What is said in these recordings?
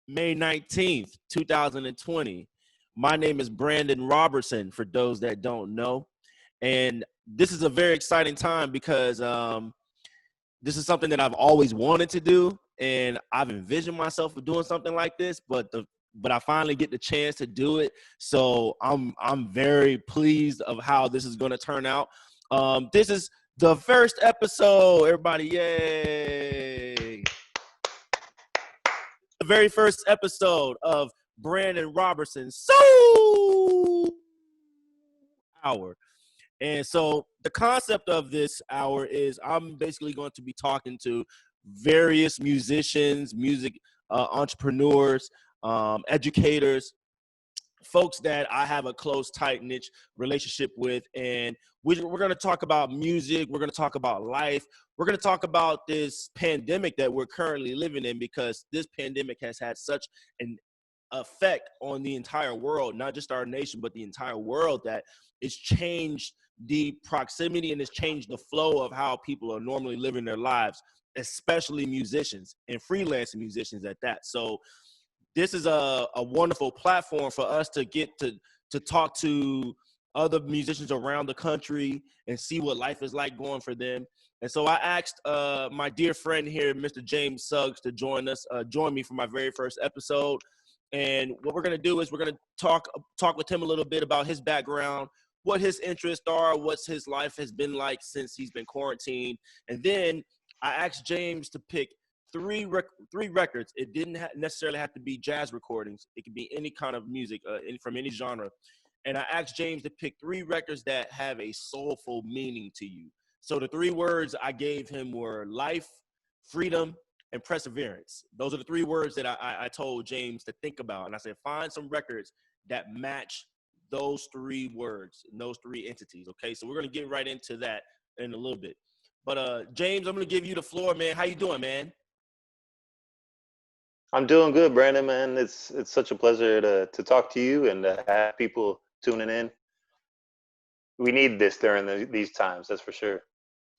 May 19th, 2020. My name is Brandon Robertson, for those that don't know. And this is a very exciting time because this is something that I've always wanted to do. And I've envisioned myself doing something like this, but I finally get the chance to do it. So I'm very pleased of how this is going to turn out. This is the first episode, everybody, yay. The very first episode of Brandon Robertson Soul Hour. And so the concept of this hour is I'm basically going to be talking to various musicians, music entrepreneurs, educators, folks that I have a close, tight-knit relationship with. And we're going to talk about music. We're going to talk about life. We're going to talk about this pandemic that we're currently living in, because this pandemic has had such an effect on the entire world, not just our nation, but the entire world, that it's changed the proximity and it's changed the flow of how people are normally living their lives, especially musicians and freelance musicians at that. So this is a wonderful platform for us to get to talk to other musicians around the country and see what life is like going for them. And so I asked my dear friend here, Mr. James Suggs, to join me for my very first episode. And what we're going to do is we're going to talk with him a little bit about his background, what his interests are, what his life has been like since he's been quarantined. And then I asked James to pick three records. It didn't necessarily have to be jazz recordings. It could be any kind of music from any genre. And I asked James to pick 3 records that have a soulful meaning to you. So the 3 words I gave him were life, freedom, and perseverance. Those are the 3 words that I told James to think about. And I said, find some records that match those 3 words, and those 3 entities. Okay, so we're going to get right into that in a little bit. But James, I'm going to give you the floor, man. How you doing, man? I'm doing good, Brandon, man. It's such a pleasure to talk to you and to have people tuning in. We need this during these times, that's for sure.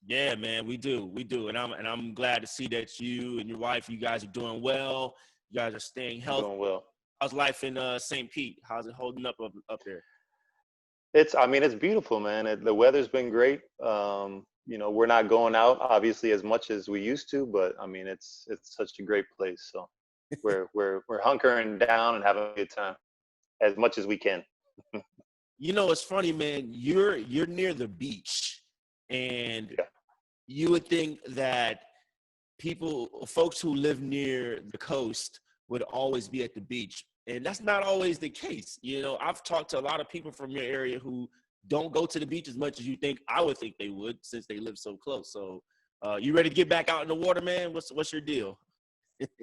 Yeah, man, we do, and I'm glad to see that you and your wife, you guys are doing well. You guys are staying healthy. Doing well. How's life in St. Pete? How's it holding up there? It's beautiful, man. The weather's been great. We're not going out obviously as much as we used to, but I mean, it's such a great place. So we're hunkering down and having a good time as much as we can. It's funny, man. You're near the beach, and you would think that folks who live near the coast would always be at the beach. And that's not always the case. I've talked to a lot of people from your area who don't go to the beach as much as you think I would think they would, since they live so close. So you ready to get back out in the water, man? What's your deal?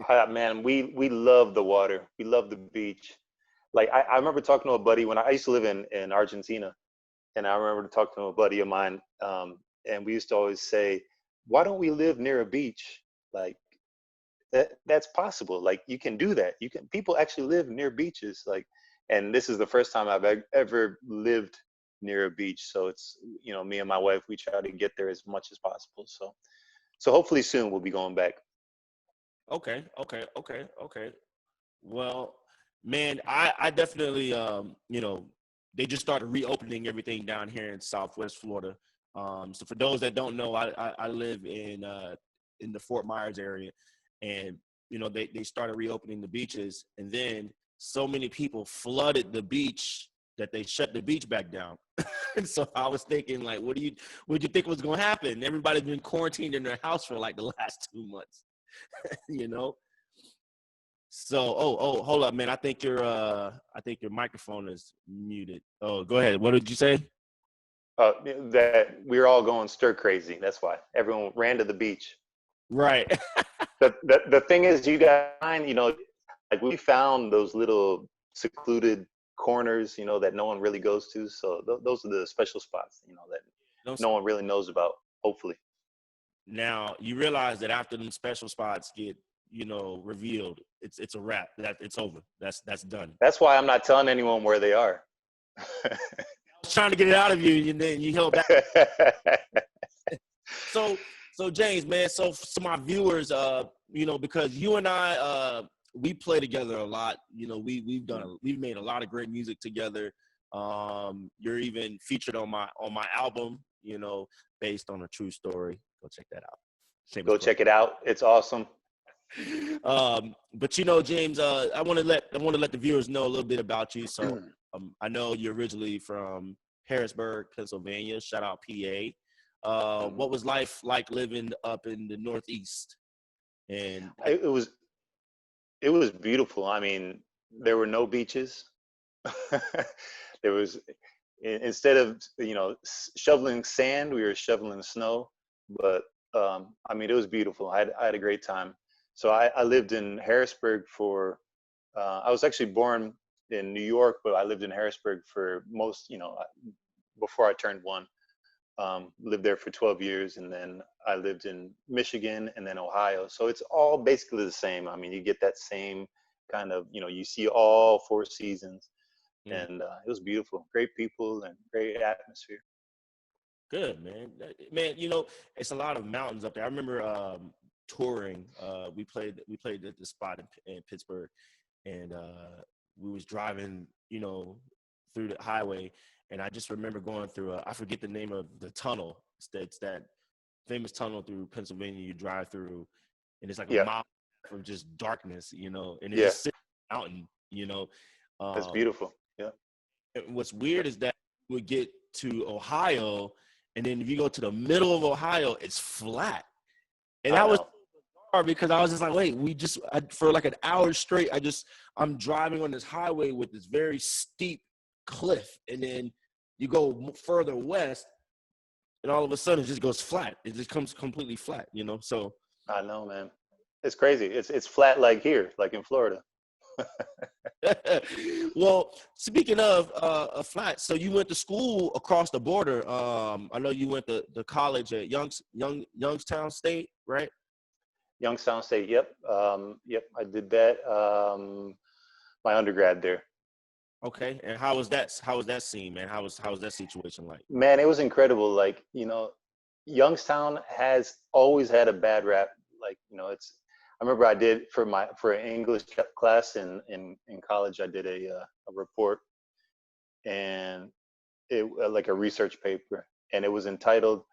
Man, we love the water. We love the beach. Like I remember talking to a buddy when I used to live in Argentina, and I remember talking to a buddy of mine, and we used to always say, why don't we live near a beach? Like that's possible. Like you can do that. People actually live near beaches. Like, and this is the first time I've ever lived near a beach. So it's, me and my wife, we try to get there as much as possible. So hopefully soon we'll be going back. Okay. Well, man, I definitely, they just started reopening everything down here in Southwest Florida. So for those that don't know, I live in the Fort Myers area, and they started reopening the beaches, and then so many people flooded the beach that they shut the beach back down. And so I was thinking, like, what do you think was going to happen? Everybody's been quarantined in their house for like the last 2 months. So hold up, man. I think your microphone is muted. Oh, go ahead. What did you say? That we're all going stir crazy. That's why everyone ran to the beach. Right. The thing is, you guys find, like we found those little secluded corners, that no one really goes to. So those are the special spots, that no one really knows about, hopefully. Now, you realize that after them special spots get, revealed, it's a wrap. It's over. That's done. That's why I'm not telling anyone where they are. I was trying to get it out of you, and then you held back. So James, man, so my viewers, because you and I, we play together a lot. You know, we've made a lot of great music together. You're even featured on my album, you know, based on a true story. Go check that out. Go check it out. It's awesome. But you know, James, I want to let the viewers know a little bit about you. So I know you're originally from Harrisburg, Pennsylvania. Shout out PA. What was life like living up in the Northeast? And it was beautiful. I mean, there were no beaches. There was, instead of, you know, shoveling sand, we were shoveling snow. But I mean, it was beautiful. I had a great time. So I lived in Harrisburg for, I was actually born in New York, but I lived in Harrisburg for most, you know, before I turned 1. Lived there for 12 years, and then I lived in Michigan and then Ohio. So it's all basically the same. I mean, you get that same kind of, you know, you see all 4 seasons, and it was beautiful. Great people and great atmosphere. Good, man. Man, you know, it's a lot of mountains up there. I remember touring. We played at the spot in Pittsburgh, and we was driving, you know, through the highway, and I just remember going through I forget the name of the tunnel. It's that famous tunnel through Pennsylvania you drive through, and it's like a mile of just darkness, you know, and it's just sitting on a mountain, you know. That's beautiful. Yeah. What's weird is that we get to Ohio, and then if you go to the middle of Ohio, it's flat. And that was so bizarre because I was just like, wait, for like an hour straight, I'm driving on this highway with this very steep cliff, and then you go further west, and all of a sudden it just goes flat. It just comes completely flat, you know. So I know, man. It's crazy. It's flat like here, like in Florida. Well, speaking of flat, so you went to school across the border. I know you went to college at Youngstown State, right? Youngstown State. Yep. Yep. I did that. My undergrad there. Okay. And how was that scene, man? How was that situation like? Man, it was incredible. Like, you know, Youngstown has always had a bad rap. Like, you know, I remember I did for an English class in college, I did a report, and it like a research paper, and it was entitled,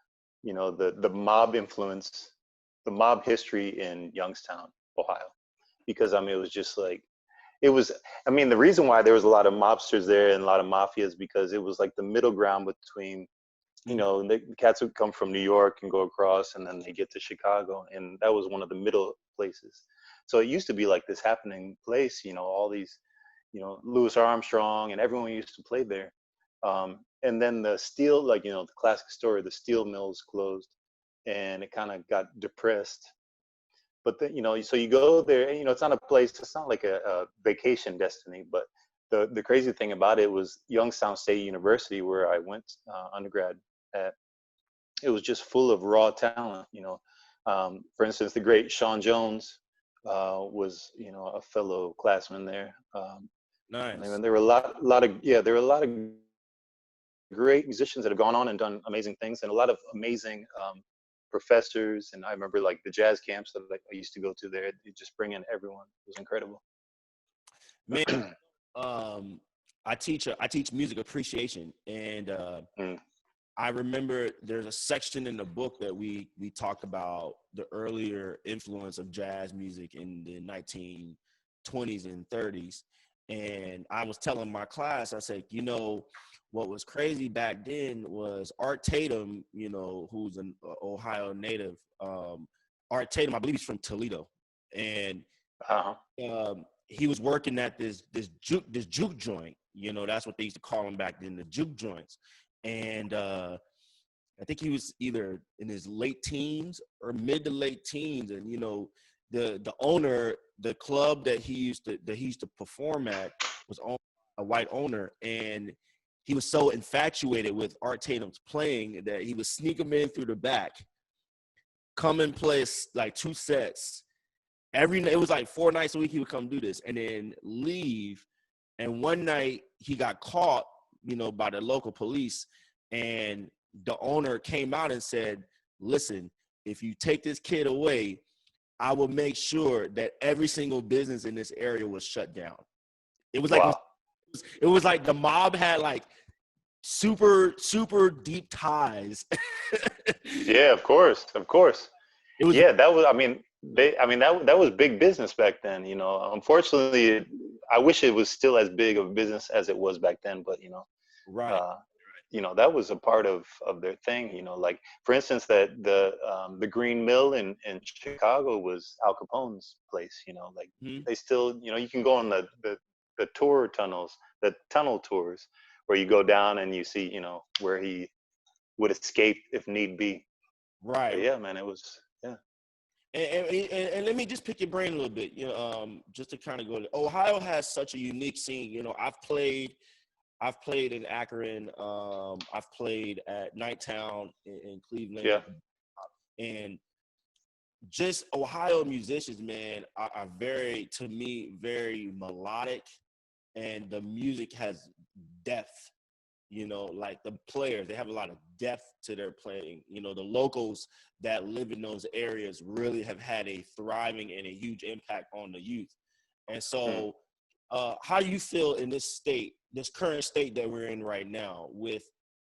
you know, the mob influence, the mob history in Youngstown, Ohio, because I mean, it was just like, I mean, the reason why there was a lot of mobsters there and a lot of mafias, because it was like the middle ground between, you know, the cats would come from New York and go across, and then they get to Chicago, and that was one of the middle places. So it used to be like this happening place, you know, all these, you know, Louis Armstrong and everyone used to play there. And then the steel, like, you know, the classic story, the steel mills closed, and it kind of got depressed. But then, you know, so you go there, and, you know, it's not a place, it's not like a vacation destiny, but the crazy thing about it was Youngstown State University, where I went undergrad at, it was just full of raw talent, you know. For instance, the great Sean Jones was, you know, a fellow classman there. Nice. And there were a lot of great musicians that have gone on and done amazing things, and a lot of amazing professors. And I remember like the jazz camps that I used to go to there. They just bring in everyone. It was incredible. Man, I teach music appreciation, and I remember there's a section in the book that we talked about the earlier influence of jazz music in the 1920s and 30s. And I was telling my class, I said, you know, what was crazy back then was Art Tatum, you know, who's an Ohio native. Art Tatum, I believe he's from Toledo. And he was working at this juke joint. You know, that's what they used to call them back then, the juke joints. And I think he was either in his late teens or mid to late teens. And, you know, the owner, the club that he used to perform at was owned by a white owner. And he was so infatuated with Art Tatum's playing that he would sneak him in through the back, come and play like 2 sets. It was like 4 nights a week he would come do this and then leave. And one night he got caught, you know, by the local police, and the owner came out and said, listen, if you take this kid away, I would make sure that every single business in this area was shut down. It was like Wow. it was like the mob had like super deep ties. Yeah, of course, of course. It was Yeah, that was. That was big business back then. You know, unfortunately, I wish it was still as big of a business as it was back then. But right. uh, that was a part of their thing. Like for instance, that the Green Mill in Chicago was Al Capone's place. Like Mhm. they still, you can go on the tour tunnels, the tunnel tours, where you go down and you see, where he would escape if need be. But Right. yeah, man, it was, yeah. And let me just pick your brain a little bit, just to kind of go. Ohio has such a unique scene. I've played in Akron. I've played at Nighttown in Cleveland, Yeah. and just Ohio musicians, man, are very, to me, very melodic, and the music has depth. Like the players, they have a lot of depth to their playing. The locals that live in those areas really have had a thriving and a huge impact on the youth. And Mm. so, how do you feel in this state, this current state that we're in right now with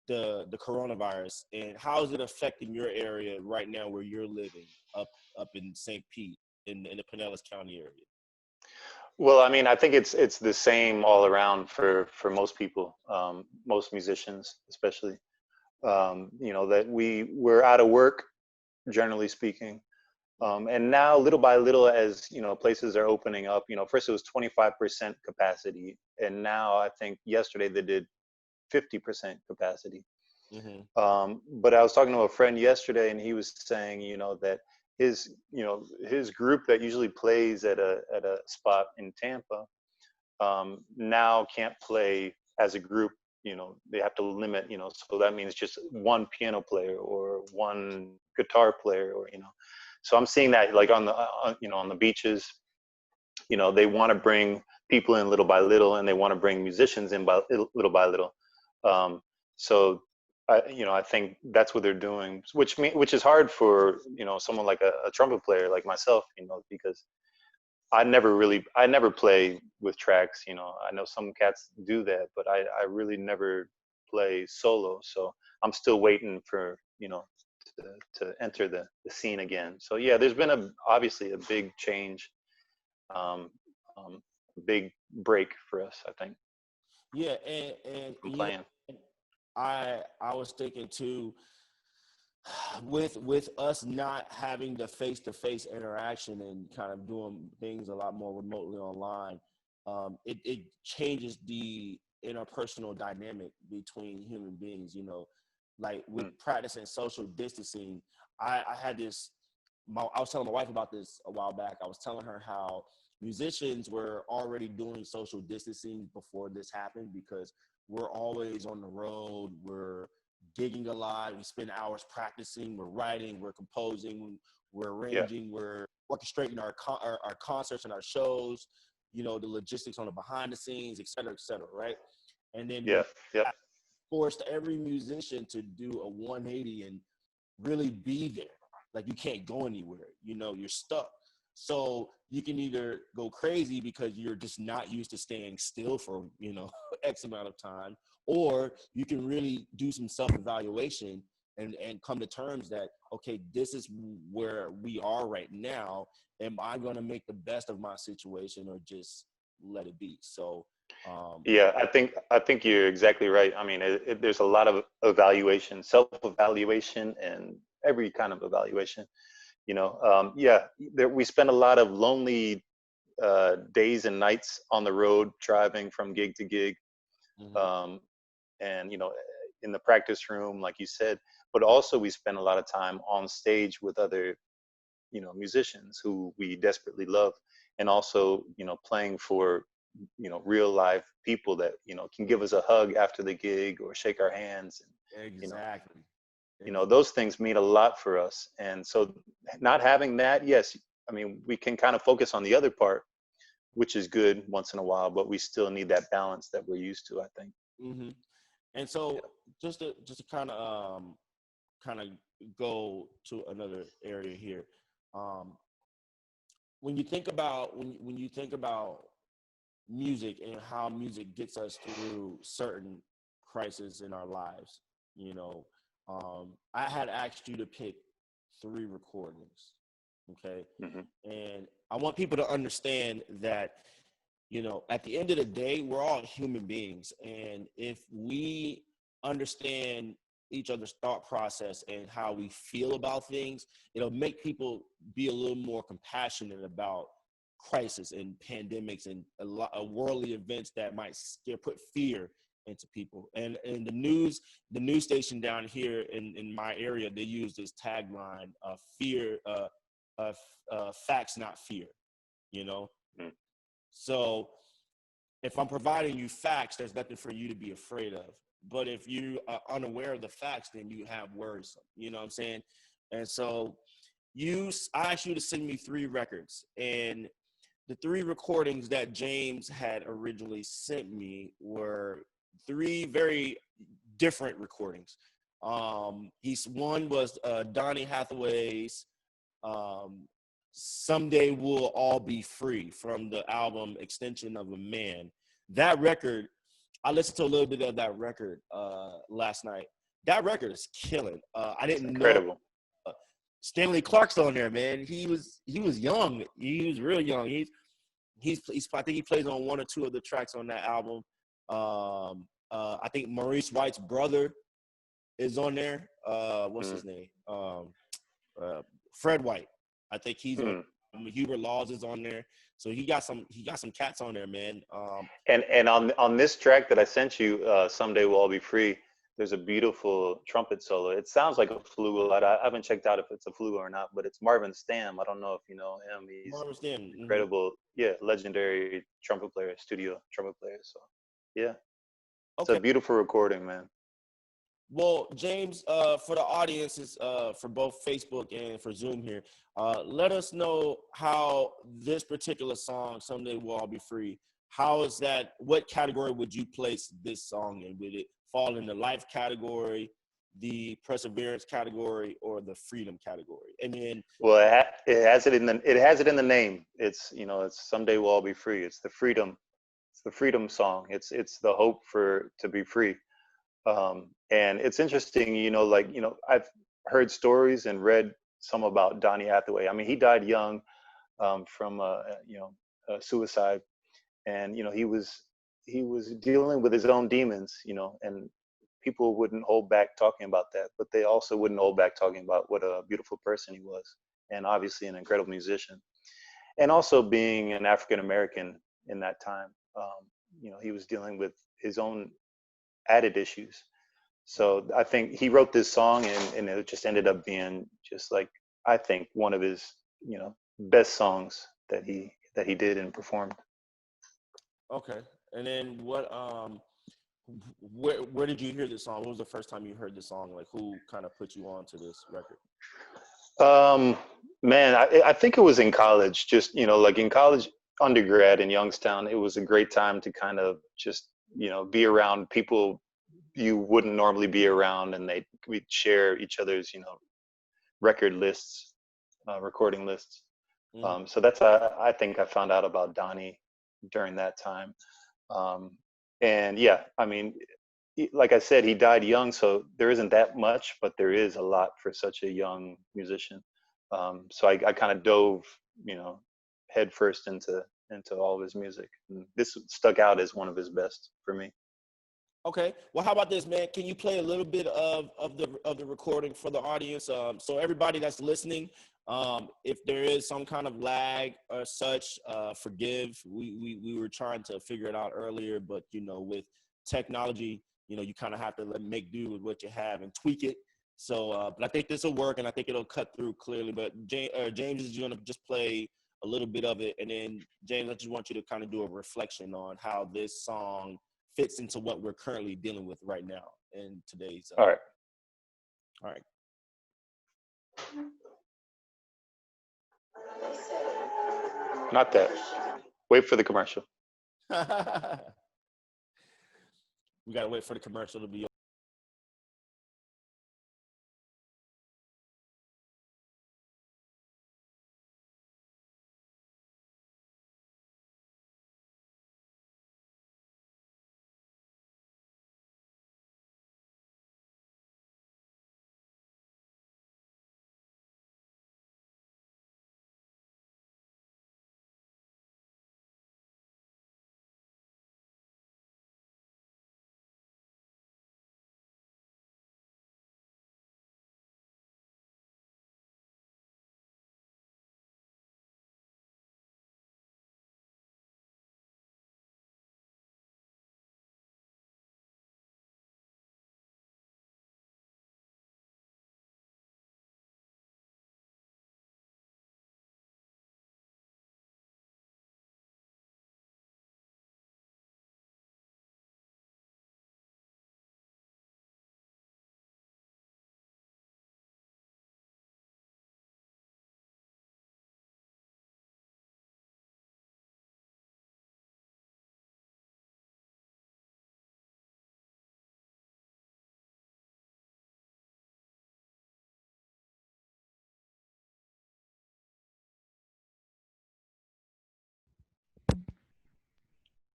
the coronavirus, and how is it affecting your area right now where you're living up in St. Pete in the Pinellas County area? Well, I think it's the same all around for most people, most musicians, especially. That we're out of work, generally speaking. And now, little by little, as places are opening up. First it was 25% capacity, and now I think yesterday they did 50% capacity. Mm-hmm. But I was talking to a friend yesterday, and he was saying, that his group that usually plays at a spot in Tampa, now can't play as a group. They have to limit. So that means just one piano player or one guitar player, or. So I'm seeing that like on the beaches. They want to bring people in little by little, and they want to bring musicians in by little by little. Um, so I think that's what they're doing, which is hard for someone like a trumpet player like myself, because I never play with tracks. I know some cats do that, but I really never play solo. So I'm still waiting for to enter the scene again. So yeah, there's been obviously a big change, um, big break for us, I think, Yeah, and from playing. I was thinking too, with us not having the face-to-face interaction and kind of doing things a lot more remotely online, it changes the interpersonal dynamic between human beings. Like with Mm. practicing social distancing, I had this. I was telling my wife about this a while back. I was telling her how musicians were already doing social distancing before this happened because we're always on the road. We're gigging a lot. We spend hours practicing. We're writing. We're composing. We're Yeah, arranging. We're orchestrating our concerts and our shows. The logistics on the behind the scenes, et cetera, right? And then yeah, when yeah, that forced every musician to do a 180 and really be there. Like you can't go anywhere. You're stuck. So you can either go crazy because you're just not used to staying still for, X amount of time, or you can really do some self-evaluation and come to terms that, okay, this is where we are right now. Am I going to make the best of my situation or just let it be? So, yeah. I think you're exactly right. There's a lot of evaluation, self-evaluation, and every kind of evaluation. Yeah, we spend a lot of lonely days and nights on the road, driving from gig to gig, mhm. um, and in the practice room, like you said. But also, we spend a lot of time on stage with other musicians who we desperately love, and also playing for real live people that can give us a hug after the gig or shake our hands, and Exactly. those things mean a lot for us. And so not having that, yes, we can kind of focus on the other part, which is good once in a while, but we still need that balance that we're used to, I think. Hmm. And so just to kind of go to another area here. Um, when you think about when you think about music and how music gets us through certain crises in our lives, you know, I had asked you to pick 3 recordings, okay? Mm-hmm. And I want people to understand that, you know, at the end of the day, we're all human beings. And if we understand each other's thought process and how we feel about things, it'll make people be a little more compassionate about crisis and pandemics and a lot of worldly events that might put fear into people. And the news station down here in my area, they use this tagline of fear, facts, not fear, you know? Mm. So if I'm providing you facts, there's nothing for you to be afraid of. But if you are unaware of the facts, then you have words, you know what I'm saying? And so I asked you to send me 3 records, and the 3 recordings that James had originally sent me were 3 very different recordings. One was Donny Hathaway's Someday We'll All Be Free from the album Extension of a Man. That record, I listened to a little bit of that record last night. That record is killing. I didn't know Stanley Clark's on there, man. He was young. He was real young. He's I think he plays on 1 or 2 of the tracks on that album. I think Maurice White's brother is on there. What's his name? Fred White. I think he's on. Hubert Laws is on there. So he got some cats on there, man. And on this track that I sent you, Someday We'll All Be Free, there's a beautiful trumpet solo. It sounds like a flute. I haven't checked out if it's a flute or not, but it's Marvin Stamm. I don't know if you know him. He's Marvin Stamm, incredible, legendary trumpet player, studio trumpet player. So, yeah, it's okay. a beautiful recording, man. Well, James, for the audiences, for both Facebook and for Zoom here, let us know how this particular song, Someday We'll All Be Free, how is that, what category would you place this song in? Would it fall in the life category, the perseverance category, or the freedom category? And then, well, it has it in the name. It's it's Someday We'll All Be Free. It's the freedom song. It's the hope to be free. And it's interesting, I've heard stories and read some about Donny Hathaway. I mean, he died young from suicide, and he was dealing with his own demons, and people wouldn't hold back talking about that, but they also wouldn't hold back talking about what a beautiful person he was, and obviously an incredible musician, and also being an African American in that time. He was dealing with his own added issues. So I think he wrote this song, and it just ended up being just like, I think, one of his best songs that he did and performed. okay. And then where did you hear this song? What was the first time you heard this song? Like, who kind of put you on to this record? Man, I think it was in college, just, like in college, undergrad in Youngstown. It was a great time to kind of just, be around people you wouldn't normally be around, and we'd share each other's, record lists, recording lists. So that's I think I found out about Donny during that time. And yeah, I mean, like I said, he died young, so there isn't that much, but there is a lot for such a young musician. So I kind of dove, head first into all of his music. And this stuck out as one of his best for me. Okay. Well, how about this, man? Can you play a little bit of the recording for the audience? So everybody that's listening, if there is some kind of lag or such, forgive. We were trying to figure it out earlier, but with technology, you kind of have to make do with what you have and tweak it. So, but I think this will work, and I think it'll cut through clearly. But James is going to just play a little bit of it, and then James, I just want you to kind of do a reflection on how this song fits into what we're currently dealing with right now in today's. All right. Not that. Wait for the commercial. We gotta wait for the commercial to be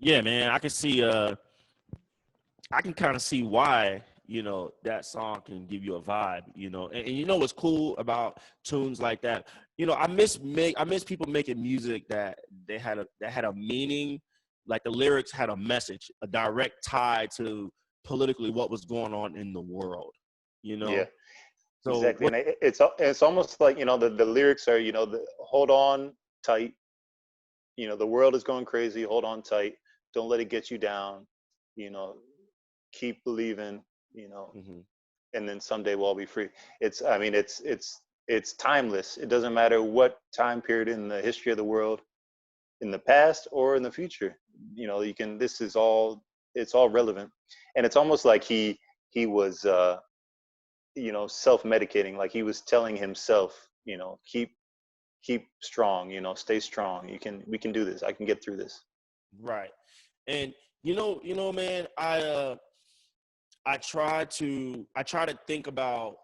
Yeah, man, I can kind of see why, that song can give you a vibe, and you know what's cool about tunes like that. I miss people making music that that had a meaning, like the lyrics had a message, a direct tie to politically what was going on in the world, you Yeah, know. So exactly. what And it's almost like, the lyrics are, hold on tight. The world is going crazy. Hold on tight. Don't let it get you down. You know, keep believing. You know, Mhm. and then someday we'll all be free. I mean, it's timeless. It doesn't matter what time period in the history of the world, in the past or in the future. You can. This is all. It's all relevant, and it's almost like he was, self-medicating. Like he was telling himself, keep strong. Stay strong. We can do this. I can get through this. Right. And man, I try to think about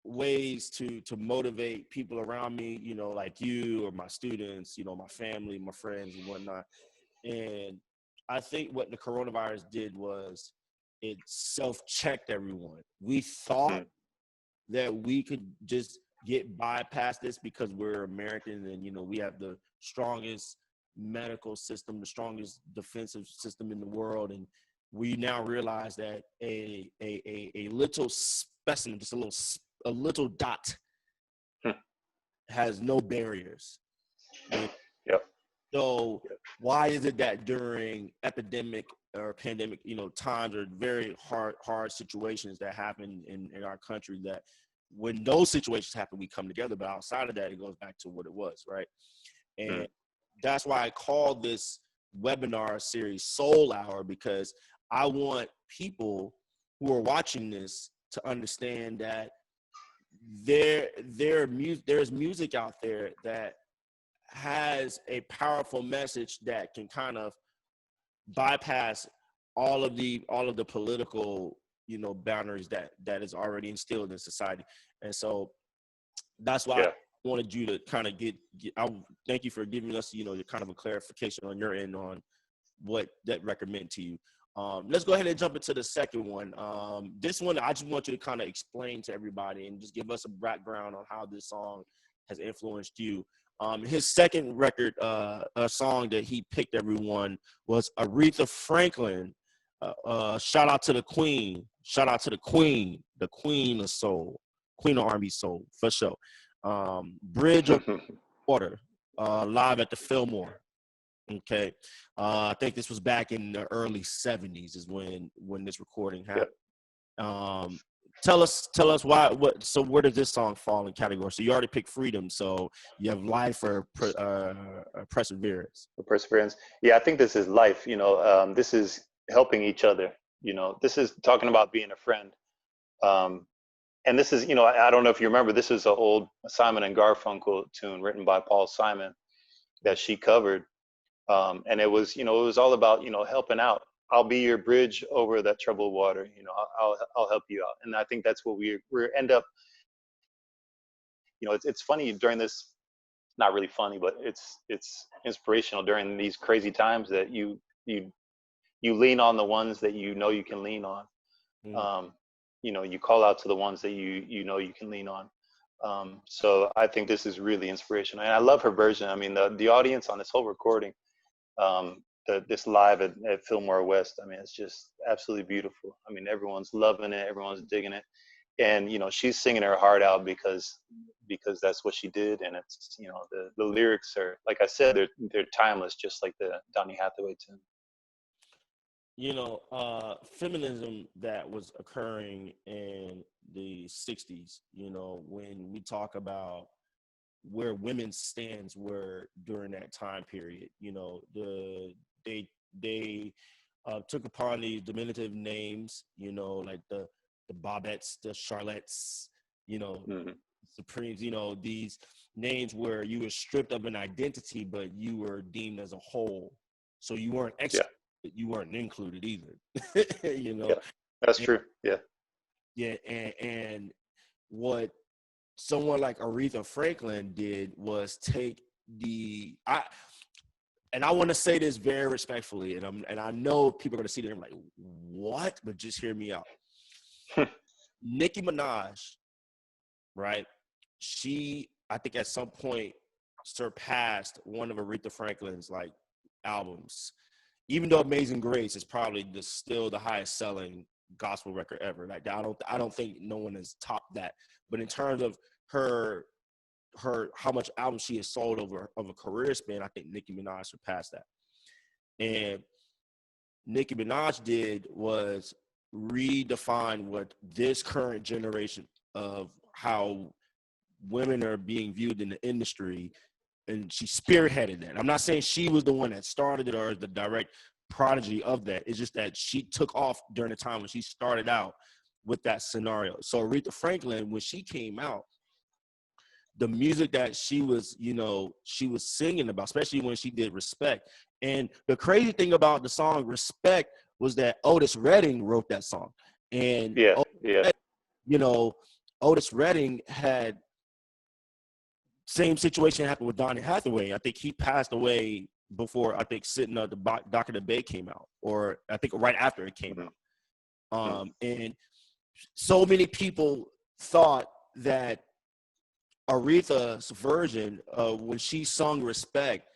ways to motivate people around me, like you or my students, my family, my friends and whatnot. And I think what the coronavirus did was it self-checked everyone. We thought Mm, that we could just get bypast this because we're Americans and we have the strongest medical system, the strongest defensive system in the world, and we now realize that a little specimen, just a little dot, hmm, has no barriers. You know? yep. So why is it that during epidemic or pandemic, times or very hard situations that happen in our country, that when those situations happen, we come together. But outside of that, it goes back to what it was, right? And Mm, that's why I call this webinar series Soul Hour, because I want people who are watching this to understand that there's music out there that has a powerful message that can kind of bypass all of the political boundaries that is already instilled in society. And so that's why I yeah. wanted you to kind of I thank you for giving us kind of a clarification on your end on what that record meant to you. Let's go ahead and jump into the second one. This one, I just want you to kind of explain to everybody and just give us a background on how this song has influenced you. His second record, a song that he picked everyone, was Aretha Franklin. Shout out to the Queen. Shout out to the Queen of Soul, Queen of R&B Soul, for sure. Bridge Over Water, live at the Fillmore. Okay, I think this was back in the early '70s is when this recording Yeah. happened. Tell us why. So where does this song fall in category? So you already picked Freedom. So you have Life or Perseverance. For perseverance. Yeah, I think this is life. This is helping each other. This is talking about being a friend. Um, and this is, I don't know if you remember, this is an old Simon and Garfunkel tune written by Paul Simon that she covered. And it was all about, helping out. I'll be your bridge over that troubled water. I'll help you out. And I think that's what we end up. It's funny during this, not really funny, but it's inspirational during these crazy times that you lean on the ones that you can lean on. Mm. Um, you call out to the ones that you can lean on. So I think this is really inspirational, and I love her version. I mean, the audience on this whole recording, this live at Fillmore West. I mean, it's just absolutely beautiful. I mean, everyone's loving it, everyone's digging it, and she's singing her heart out because that's what she did, and it's the lyrics are, like I said, they're timeless, just like the Donny Hathaway tune. Feminism that was occurring in the '60s. When we talk about where women's stands were during that time period. They they took upon these diminutive names, like the Bobettes, the Charlottes, you know, Hmm. Supremes, these names where you were stripped of an identity, but you were deemed as a whole. So you weren't Yeah, you weren't included either. yeah, that's And, true. Yeah. yeah, and what someone like Aretha Franklin did was take the and I want to say this very respectfully, and I know people are going to see that and like, what? But just hear me out. Nicki Minaj, right? She, I think, at some point surpassed one of Aretha Franklin's like albums, even though Amazing Grace is probably still the highest selling gospel record ever. Like I don't think no one has topped that. But in terms of her how much albums she has sold over of a career span, I think Nicki Minaj surpassed that. And Nicki Minaj did was redefine what this current generation of how women are being viewed in the industry, and she spearheaded that. I'm not saying she was the one that started it or the direct prodigy of that. It's just that she took off during the time when she started out with that scenario. So Aretha Franklin, when she came out, the music that she was, she was singing about, especially when she did Respect. And the crazy thing about the song Respect was that Otis Redding wrote that song. And, Otis Redding had same situation happened with Donny Hathaway. I think he passed away before, I think, Sitting at the Dock of the Bay came out, or I think right after it came out. And so many people thought that Aretha's version of when she sung Respect,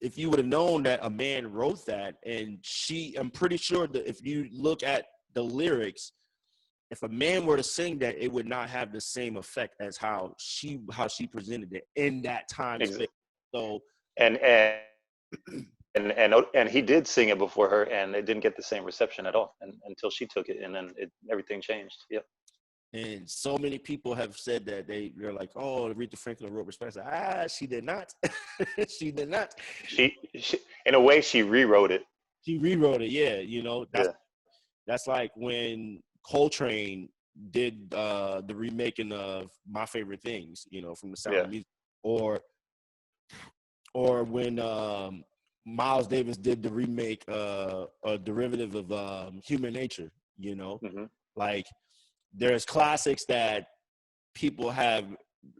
if you would have known that a man wrote that, and I'm pretty sure that if you look at the lyrics, if a man were to sing that, it would not have the same effect as how she presented it in that time space. So and he did sing it before her, and it didn't get the same reception at all, until she took it, and then everything changed. Yep. And so many people have said that they're like, "Oh, Aretha Franklin wrote Respect." She did not. She did not. She, in a way, she rewrote it. She rewrote it. Yeah, that's like when Coltrane did the remaking of My Favorite Things, from The Sound of Music, or when Miles Davis did the remake, a derivative of Human Nature. Like there's classics that people have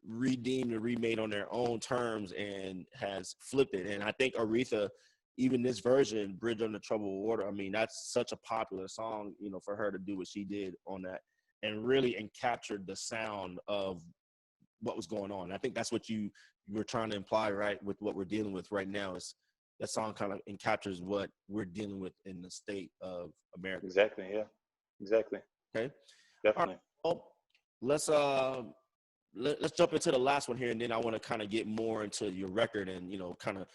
redeemed and remade on their own terms and has flipped it. And I think Aretha, even this version, Bridge on the Troubled Water, I mean, that's such a popular song, for her to do what she did on that and really captured the sound of what was going on. I think that's what you were trying to imply, right, with what we're dealing with right now. Is that song kind of captures what we're dealing with in the state of America. Exactly, yeah. Exactly. Okay. Definitely. Right, well, let's jump into the last one here, and then I want to kind of get more into your record and, kind of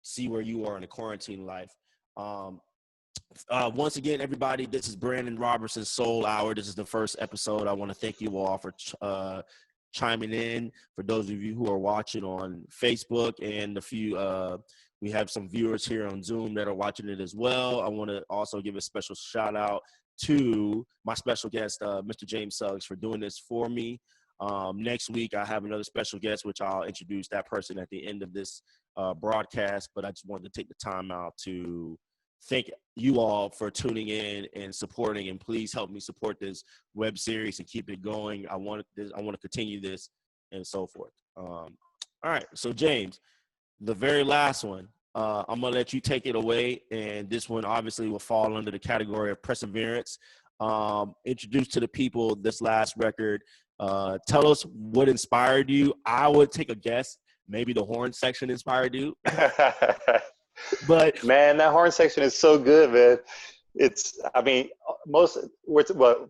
see where you are in the quarantine life. Once again, everybody, this is Brandon Robertson Soul Hour. This is the first episode. I want to thank you all for chiming in. For those of you who are watching on Facebook, and we have some viewers here on Zoom that are watching it as well. I want to also give a special shout out to my special guest, Mr. James Suggs, for doing this for me. Next week, I have another special guest, which I'll introduce that person at the end of this broadcast. But I just wanted to take the time out to thank you all for tuning in and supporting, and please help me support this web series and keep it going. I want to continue this and so forth. All right. So James, the very last one, I'm going to let you take it away. And this one obviously will fall under the category of perseverance. Introduce to the people this last record. Tell us what inspired you. I would take a guess. Maybe the horn section inspired you. But man, that horn section is so good, man.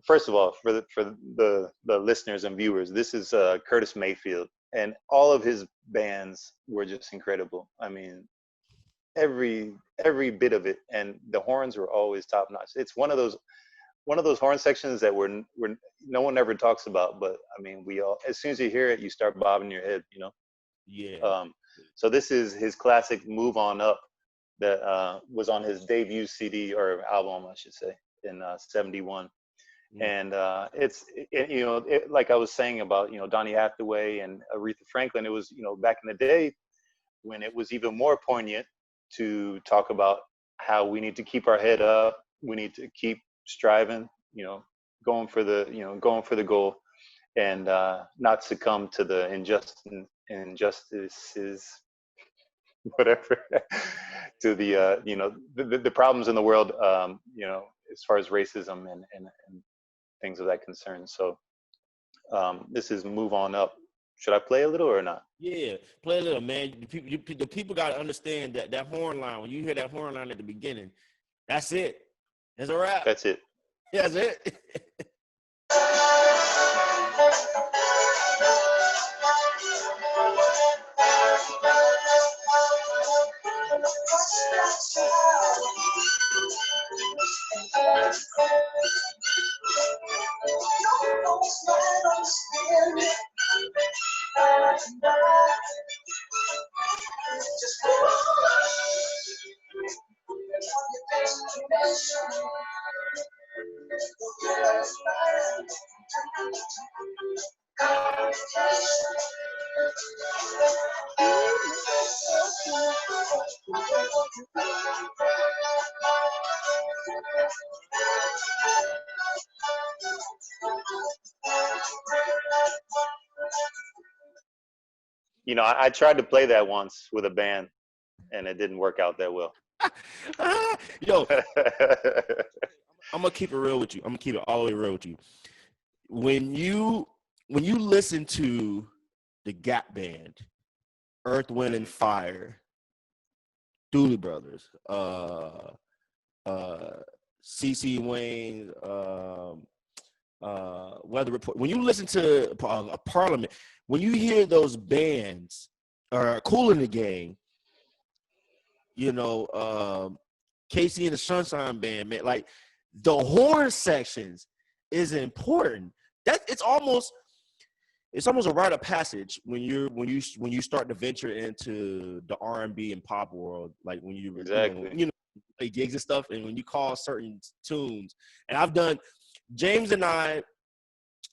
First of all, for the listeners and viewers, this is Curtis Mayfield, and all of his bands were just incredible. I mean, every bit of it, and the horns were always top notch. It's one of those horn sections that no one ever talks about, but I mean, as soon as you hear it, you start bobbing your head, Yeah. So this is his classic "Move On Up" that was on his debut CD or album, I should say, in '71. And like I was saying about Donny Hathaway and Aretha Franklin, it was back in the day when it was even more poignant to talk about how we need to keep our head up, we need to keep striving, going for the goal, and not succumb to the injustices, whatever. to the the problems in the world, as far as racism and things of that concern. So this is Move On Up. Should I play a little or not? Yeah, play a little, man. The people got to understand that horn line. When you hear that horn line at the beginning, that's it. That's a wrap. That's it. Yeah, that's it. I tried to play that once with a band, and it didn't work out that well. Yo, I'm gonna keep it real with you. I'm gonna keep it all the way real with you. When you listen to the Gap Band, Earth, Wind and Fire, Dooley Brothers, CC Wayne, Weather Report. When you listen to Parliament, when you hear those bands, or Kool and the Gang, Casey and the Sunshine Band, man, like the horn sections is important. It's almost a rite of passage when you start to venture into the R&B and pop world, like when you exactly play gigs and stuff, and when you call certain tunes. And I've done. James and I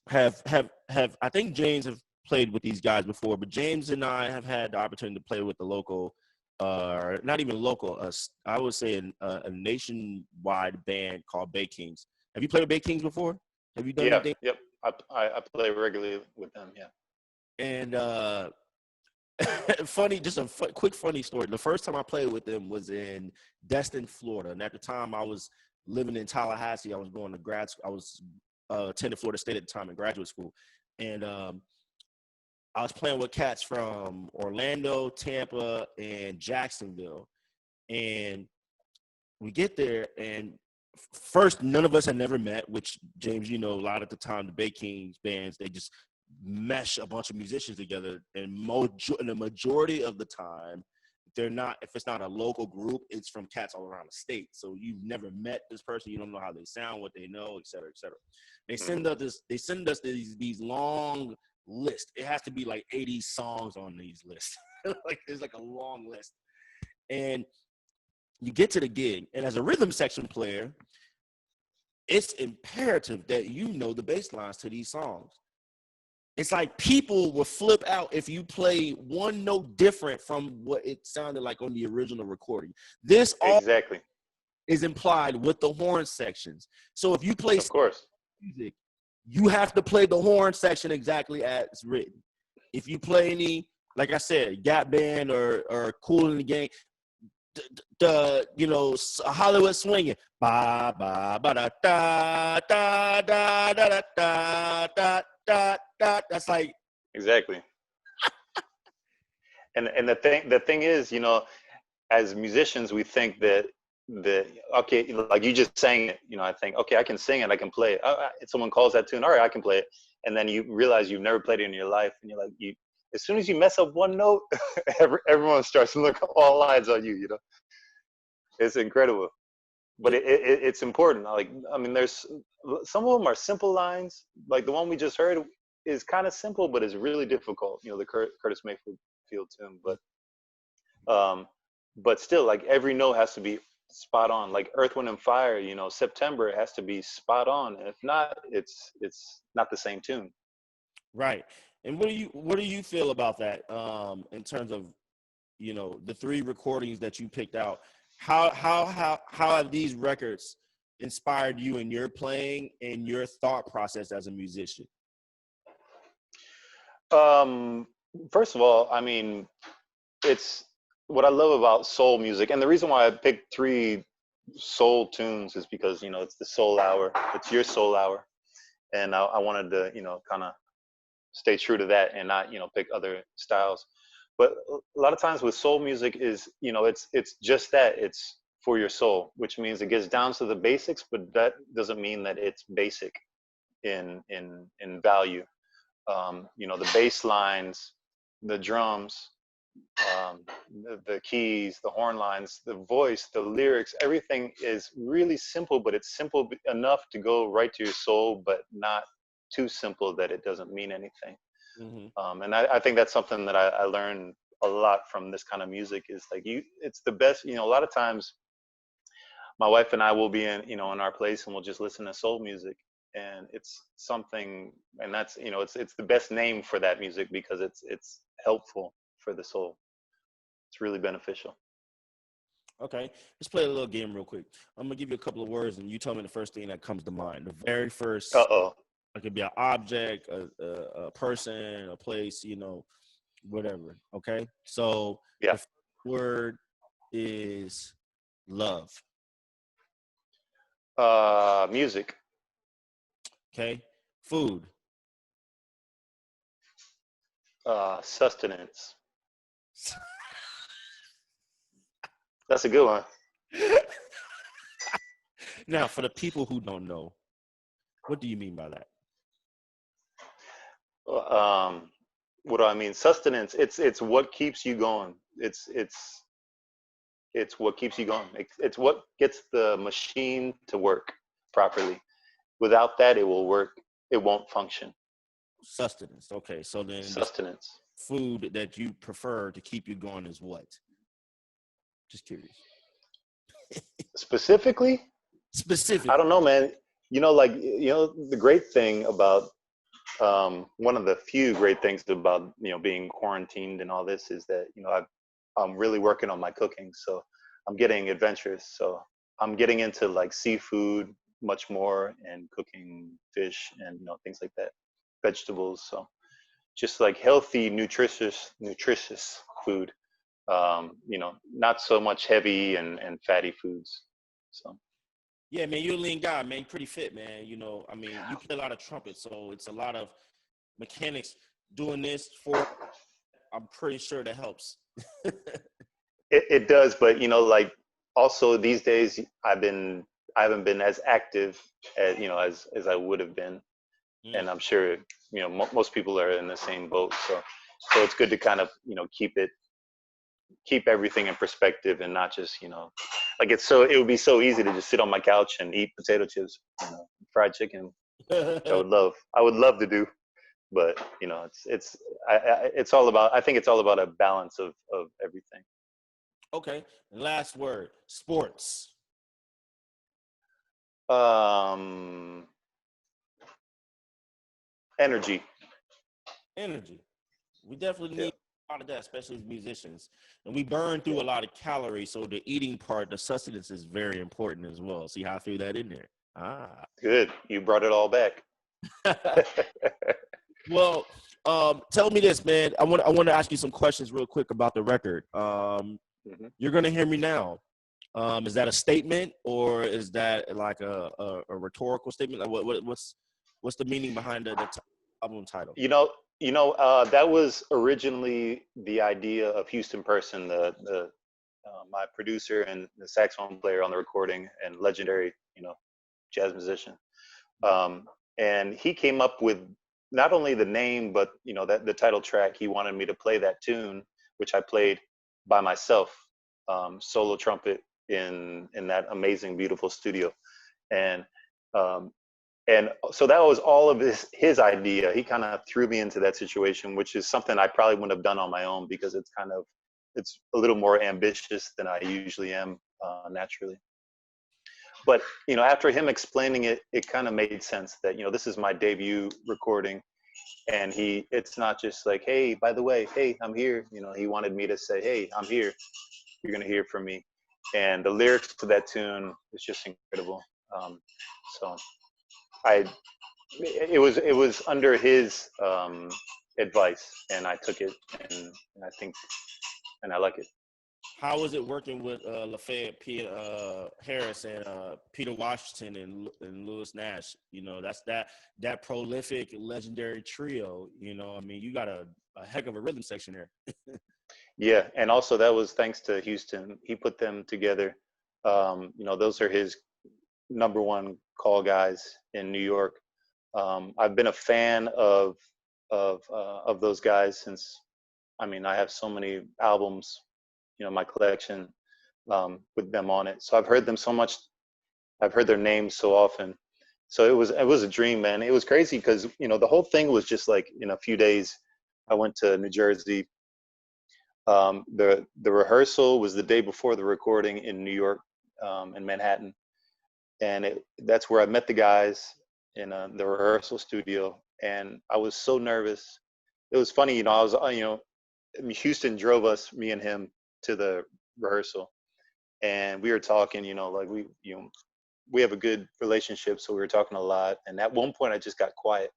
have I think James have played with these guys before, but James and I have had the opportunity to play with the local, not even local, I would say a nationwide band called Bay Kings. Have you played with Bay Kings before? Have you done anything? Yep. I play regularly with them, yeah. And quick funny story. The first time I played with them was in Destin, Florida. And at the time I was living in Tallahassee. I was going to grad school. I was attending Florida State at the time in graduate school. And I was playing with cats from Orlando, Tampa, and Jacksonville. And we get there, and first, none of us had never met, which, James, a lot of the time, the Bay Kings bands, they just mesh a bunch of musicians together. And the majority of the time, if it's not a local group, it's from cats all around the state. So you've never met this person. You don't know how they sound, what they know, et cetera, et cetera. They send us these long lists. It has to be like 80 songs on these lists. There's like a long list. And you get to the gig, and as a rhythm section player, it's imperative that you know the bass lines to these songs. It's like people will flip out if you play one note different from what it sounded like on the original recording. This all exactly is implied with the horn sections. So if you play of course music, you have to play the horn section exactly as written. If you play any, like I said, Gap Band or Kool and the Gang, Hollywood swinging, ba ba ba da da da da da da da da da. That's like exactly. and the thing is, as musicians, we think that okay, like you just sang it, I think, okay, I can sing it, I can play it. If someone calls that tune, all right, I can play it. And then you realize you've never played it in your life, and you're like, as soon as you mess up one note, everyone starts to look all eyes on you. It's incredible, but it's important. Like, I mean, there's some of them are simple lines, like the one we just heard is kind of simple, but it's really difficult. The Curtis Mayfield tune, but still, like every note has to be spot on. Like Earth, Wind and Fire, September, it has to be spot on. If not, it's not the same tune. Right. And what do you feel about that in terms of the 3 recordings that you picked out? How have these records inspired you in your playing and your thought process as a musician? First of all, I mean, it's what I love about soul music, and the reason why I picked 3 soul tunes is because, you know, it's the soul hour. It's your soul hour. And I wanted to, you know, kind of stay true to that and not, you know, pick other styles. But a lot of times with soul music is, you know, it's just that, it's for your soul, which means it gets down to the basics, but that doesn't mean that it's basic in value. You know, the bass lines, the drums, the keys, the horn lines, the voice, the lyrics, everything is really simple, but it's simple enough to go right to your soul, but not too simple that it doesn't mean anything. And I think that's something that I learned a lot from this kind of music is like it's the best, you know, a lot of times my wife and I will be in, you know, in our place and we'll just listen to soul music and it's something, and that's, you know, it's the best name for that music because it's helpful for the soul. It's really beneficial. Okay, let's play a little game real quick. I'm gonna give you a couple of words, and you tell me the first thing that comes to mind. The very first, Uh-oh. it could be an object, a person, a place, you know, whatever. Okay, so Yeah. the first word is love. Music. Okay, food. Sustenance. That's a good one. Now, for the people who don't know, what do you mean by that? What do I mean? Sustenance. It's what keeps you going. It's what keeps you going. It's what gets the machine to work properly. Without that, it will work. It won't function. Sustenance. Okay, so then the Sustenance. food that you prefer to keep you going is what? Just curious. Specifically, Specific. I don't know, man. You know, like, you know, the great thing about one of the few great things about, you know, being quarantined and all this is that, you know, I'm really working on my cooking, so I'm getting adventurous. So I'm getting into like seafood much more and cooking fish and, you know, things like that, vegetables. So just like healthy, nutritious food. You know, not so much heavy and fatty foods. So Yeah, man, you're a lean guy, man. You're pretty fit, man. You know, I mean, you play a lot of trumpet, so it's a lot of mechanics doing this for. I'm pretty sure that helps. it does, but you know, like also these days I haven't been as active as, you know, as I would have been, and I'm sure, you know, most people are in the same boat. So it's good to kind of, you know, keep everything in perspective and not just, you know, like it would be so easy to just sit on my couch and eat potato chips, you know, fried chicken, which I would love to do, but you know, it's all about, I think it's all about a balance of everything. Okay, last word, sports. Um, Energy. Energy. We definitely Yeah. need a lot of that, especially as musicians. And we burn through a lot of calories, so the eating part, the sustenance is very important as well. See how I threw that in there? Ah. Good. You brought it all back. Well, tell me this, man. I want to ask you some questions real quick about the record. Mhm. You're gonna hear me now. Is that a statement or is that like a rhetorical statement? Like what's the meaning behind the album title? That was originally the idea of Houston Person, the my producer and the saxophone player on the recording and legendary, you know, jazz musician. And he came up with not only the name, but, you know, that the title track. He wanted me to play that tune, which I played by myself, solo trumpet in that amazing, beautiful studio. And um, and so that was all of his idea. He kind of threw me into that situation, which is something I probably wouldn't have done on my own because it's a little more ambitious than I usually am naturally. But you know, after him explaining it, it kind of made sense that, you know, this is my debut recording, and it's not just like, hey, by the way, hey, I'm here. You know, he wanted me to say, hey, I'm here. You're gonna hear from me. And the lyrics to that tune is just incredible. So I it was under his advice, and I took it, and I think, and I like it. How was it working with Lafayette Harris and Peter Washington and Lewis Nash? You know, that's that prolific, legendary trio. You know, I mean, you got a heck of a rhythm section there. Yeah, and also that was thanks to Houston. He put them together. You know, those are his number one call guys in New York. I've been a fan of those guys since. I mean, I have so many albums, you know, my collection with them on it. So I've heard them so much. I've heard their names so often. So it was a dream, man. It was crazy because, you know, the whole thing was just like in a few days. I went to New Jersey. The rehearsal was the day before the recording in New York, in Manhattan, and that's where I met the guys in the rehearsal studio. And I was so nervous. It was funny, you know. I was, you know, Houston drove us, me and him, to the rehearsal, and we were talking. You know, like we have a good relationship, so we were talking a lot. And at one point, I just got quiet,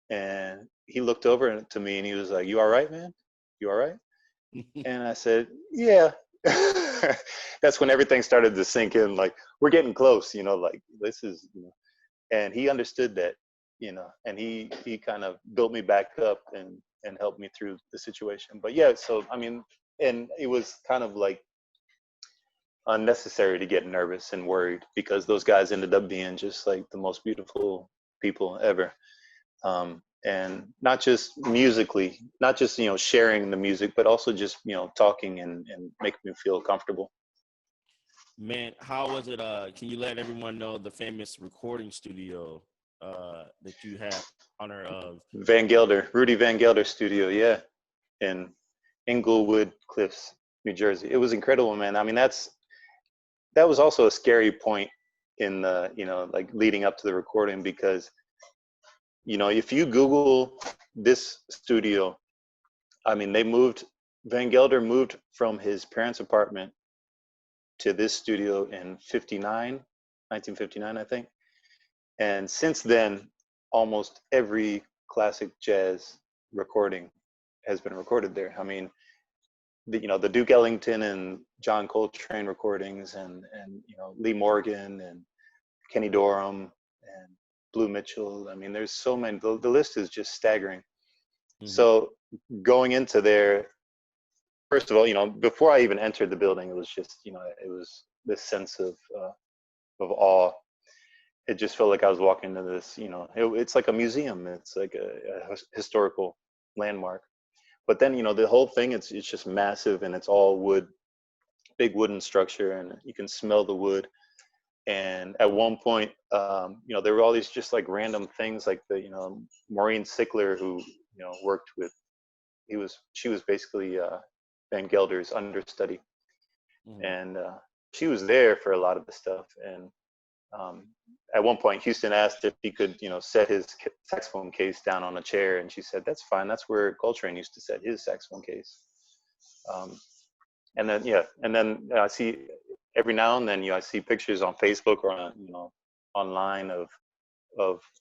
and he looked over to me and he was like, "You all right, man? You all right?" And I said, "Yeah." That's when everything started to sink in. Like, we're getting close, you know. Like, this is, you know. And he understood that, you know, and he kind of built me back up and helped me through the situation. But yeah, so I mean, and it was kind of like unnecessary to get nervous and worried because those guys ended up being just like the most beautiful people ever. And not just musically, not just, you know, sharing the music, but also just, you know, talking and making me feel comfortable. Man, how was it? Can you let everyone know the famous recording studio that you had honor of? Rudy Van Gelder studio, yeah, in Inglewood Cliffs, New Jersey. It was incredible, man. I mean, that was also a scary point in the, you know, like leading up to the recording, because, you know, if you Google this studio, I mean, Van Gelder moved from his parents' apartment to this studio in 1959, I think. And since then, almost every classic jazz recording has been recorded there. I mean, you know, the Duke Ellington and John Coltrane recordings, and you know, Lee Morgan and Kenny Dorham and Blue Mitchell. I mean, there's so many. The list is just staggering. Mm-hmm. So going into there, first of all, you know, before I even entered the building, it was just, you know, it was this sense of awe. It just felt like I was walking into this, you know, it's like a museum. It's like a historical landmark. But then, you know, the whole thing, it's just massive, and it's all wood, big wooden structure, and you can smell the wood. And at one point, you know, there were all these just like random things, like the, you know, Maureen Sickler, who, you know, worked with, she was basically Van Gelder's understudy. Mm-hmm. And she was there for a lot of the stuff. And at one point, Houston asked if he could, you know, set his saxophone case down on a chair, and she said, "That's fine. That's where Coltrane used to set his saxophone case." And then, yeah, and then I see every now and then, you know, I see pictures on Facebook or on, you know, online of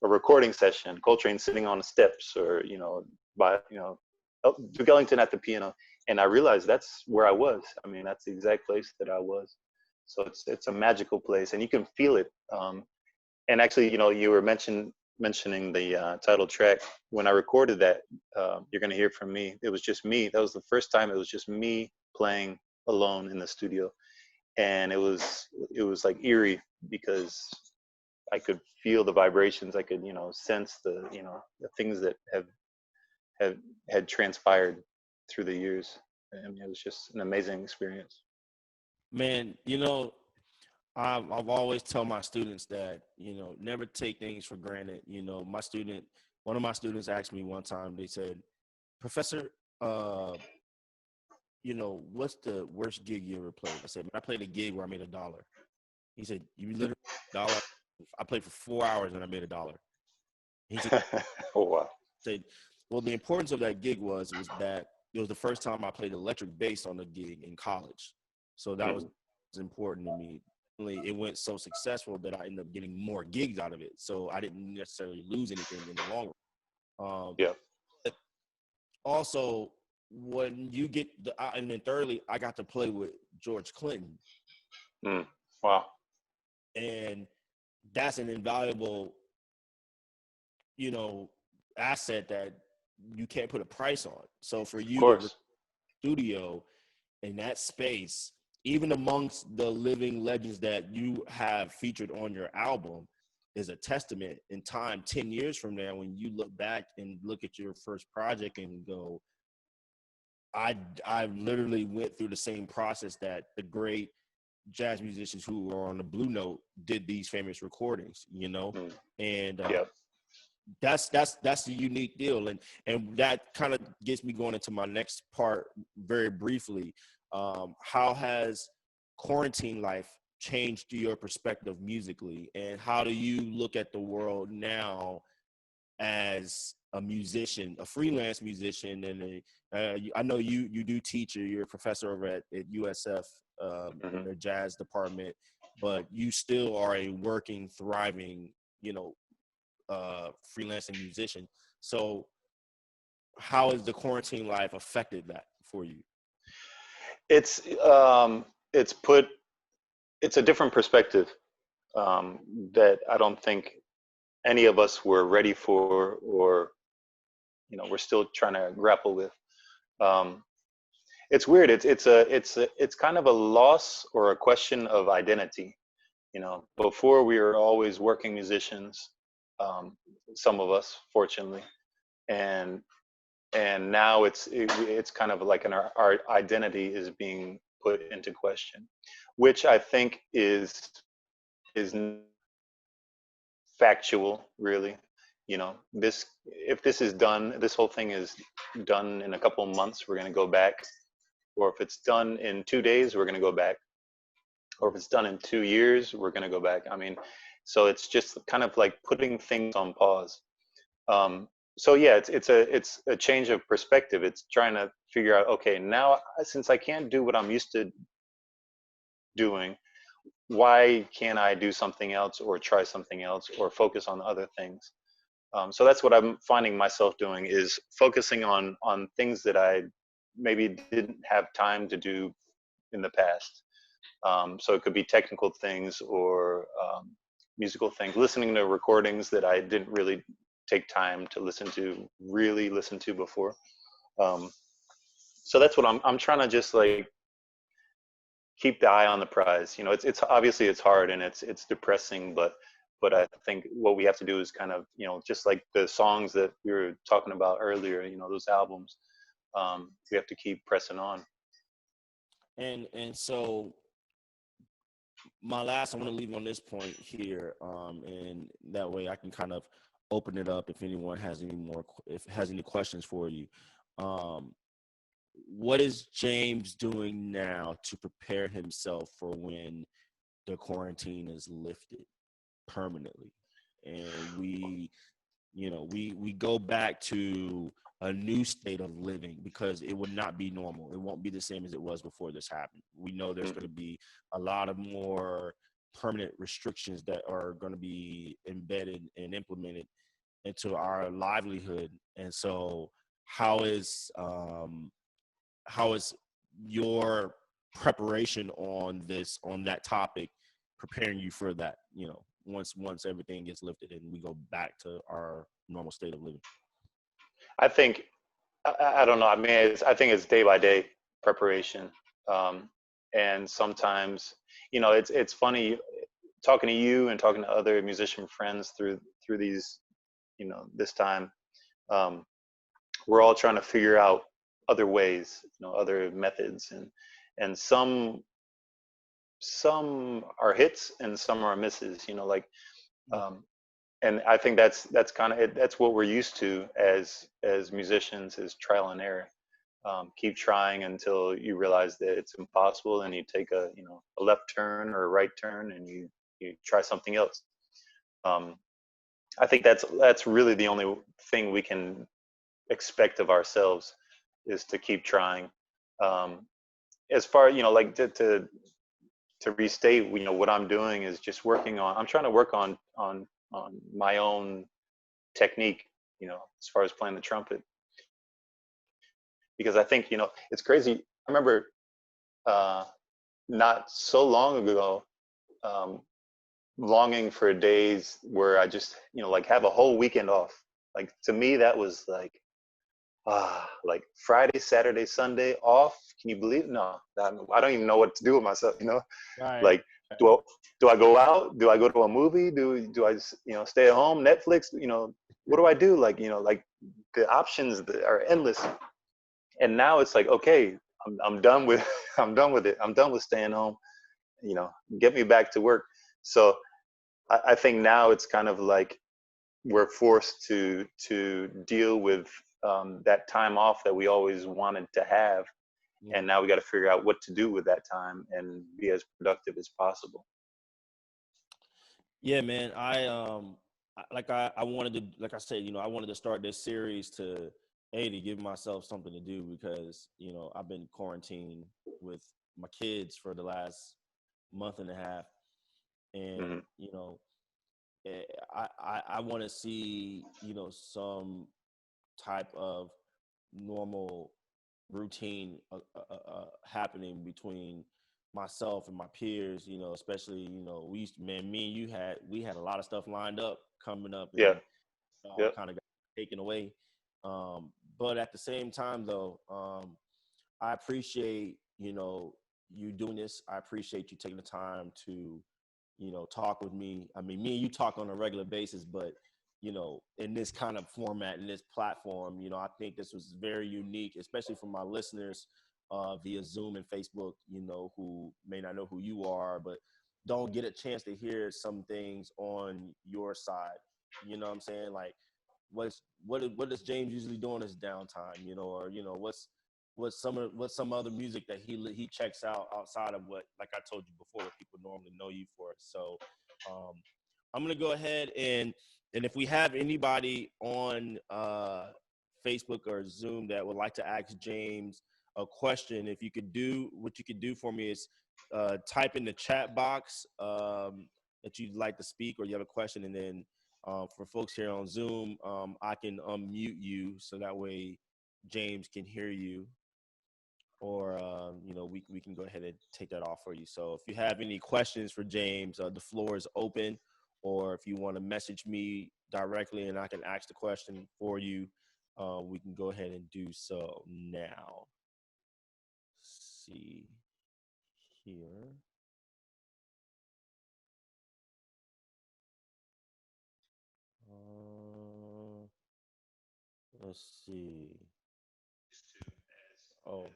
a recording session, Coltrane sitting on the steps, or, you know, by, you know, Duke Ellington at the piano, and I realized that's where I was. I mean, that's the exact place that I was. So it's a magical place, and you can feel it. And actually, you know, you were mentioning the title track. When I recorded that, You're Gonna Hear From Me, it was just me. That was the first time it was just me playing alone in the studio, and it was like eerie, because I could feel the vibrations. I could, you know, sense the, you know, the things that had transpired through the years. I mean, it was just an amazing experience. Man, you know, I've always tell my students that, you know, never take things for granted. You know, one of my students asked me one time, they said, "Professor, you know, what's the worst gig you ever played?" I said, "I played a gig where I made $1." He said, "You literally $1?" I played for 4 hours and I made $1. He said, "Oh wow." Said, well, the importance of that gig was that it was the first time I played electric bass on a gig in college. So that was important to me. It went so successful that I ended up getting more gigs out of it. So I didn't necessarily lose anything in the long run. Yeah. Also, when you get and then thirdly, I got to play with George Clinton. Wow. And that's an invaluable, asset that you can't put a price on. So for you to studio in that space, even amongst the living legends that you have featured on your album, is a testament in time 10 years from now when you look back and look at your first project and go, I literally went through the same process that the great jazz musicians who are on the Blue Note did these famous recordings, and that's the unique deal. And that kind of gets me going into my next part very briefly. How has quarantine life changed your perspective musically, and how do you look at the world now as a musician, a freelance musician? And I know you do teach, you're a professor over at USF in the jazz department, but you still are a working, thriving, freelancing musician. So how has the quarantine life affected that for you? It's a different perspective that I don't think any of us were ready for, or we're still trying to grapple with. It's weird. It's kind of a loss or a question of identity. Before we were always working musicians, some of us, fortunately, and now it's kind of like our identity is being put into question, which I think is factual, really. If this whole thing is done in a couple of months, we're going to go back. Or if it's done in 2 days, we're going to go back. Or if it's done in 2 years, we're going to go back. I mean, so it's just kind of like putting things on pause. So yeah, it's a change of perspective. It's trying to figure out, okay, now since I can't do what I'm used to doing, why can't I do something else, or try something else, or focus on other things? So that's what I'm finding myself doing, is focusing on things that I maybe didn't have time to do in the past. So it could be technical things or musical things, listening to recordings that I didn't really take time to really listen to before. So that's what I'm trying to just like keep the eye on the prize. It's obviously it's hard and it's depressing, but I think what we have to do is kind of, just like the songs that we were talking about earlier, those albums, we have to keep pressing on. And so my last, I want to leave on this point here, and that way I can kind of open it up if anyone has any questions for you. What is James doing now to prepare himself for when the quarantine is lifted permanently, and we go back to a new state of living, because it would not be normal. It won't be the same as it was before this happened. We know there's going to be a lot of more permanent restrictions that are going to be embedded and implemented into our livelihood. And so how is your preparation on that topic preparing you for that, once everything gets lifted and we go back to our normal state of living? I think, I don't know. I mean, I think it's day by day preparation. And sometimes, it's funny talking to you and talking to other musician friends through these, this time. We're all trying to figure out other ways, other methods, and some are hits and some are misses, and I think that's kind of it. That's what we're used to as musicians, is trial and error. Keep trying until you realize that it's impossible, and you take a left turn or a right turn, and you try something else. I think that's really the only thing we can expect of ourselves, is to keep trying. As far, like to restate, what I'm doing is just I'm trying to work on my own technique, as far as playing the trumpet, because I think, you know, it's crazy. I remember not so long ago, um, longing for days where I just, you know, like have a whole weekend off. Like to me, that was like Friday, Saturday, Sunday off. Can you believe? No, I don't even know what to do with myself. You know, Right. like do I go out? Do I go to a movie? Do I just, you know, stay at home, Netflix? You know, what do I do? Like, you know, like the options are endless. And now it's like, okay, I'm done with I'm done with it. I'm done with staying home. You know, get me back to work. So I think now it's kind of like we're forced to deal with that time off that we always wanted to have, and now we got to figure out what to do with that time and be as productive as possible. Yeah, man. I wanted to, like I said, you know, I wanted to start this series to give myself something to do because, you know, I've been quarantined with my kids for the last month and a half, Hmm. and you know, I want to see, you know, some type of normal routine happening between myself and my peers, you know, especially, you know, me and you we had a lot of stuff lined up coming up, Yeah. and all Yeah. kind of got taken away. But at the same time though, I appreciate, you know, you doing this. I appreciate you taking the time to, you know, talk with me. I mean, me and you talk on a regular basis, but, you know, in this kind of format, in this platform, you know, I think this was very unique, especially for my listeners via Zoom and Facebook, you know, who may not know who you are, but don't get a chance to hear some things on your side. You know what I'm saying? Like, what does James usually do in his downtime? You know, or you know, what's some other music that he checks out outside of what, like I told you before, what people normally know you for. So um, I'm gonna go ahead and if we have anybody on Facebook or Zoom that would like to ask James a question, if you could do what you could do for me is type in the chat box that you'd like to speak or you have a question, and then for folks here on Zoom, I can unmute you so that way James can hear you, or you know, we can go ahead and take that off for you. So if you have any questions for James, the floor is open, or if you want to message me directly and I can ask the question for you, we can go ahead and do so now. Let's see here. Uh, let's see. Oh.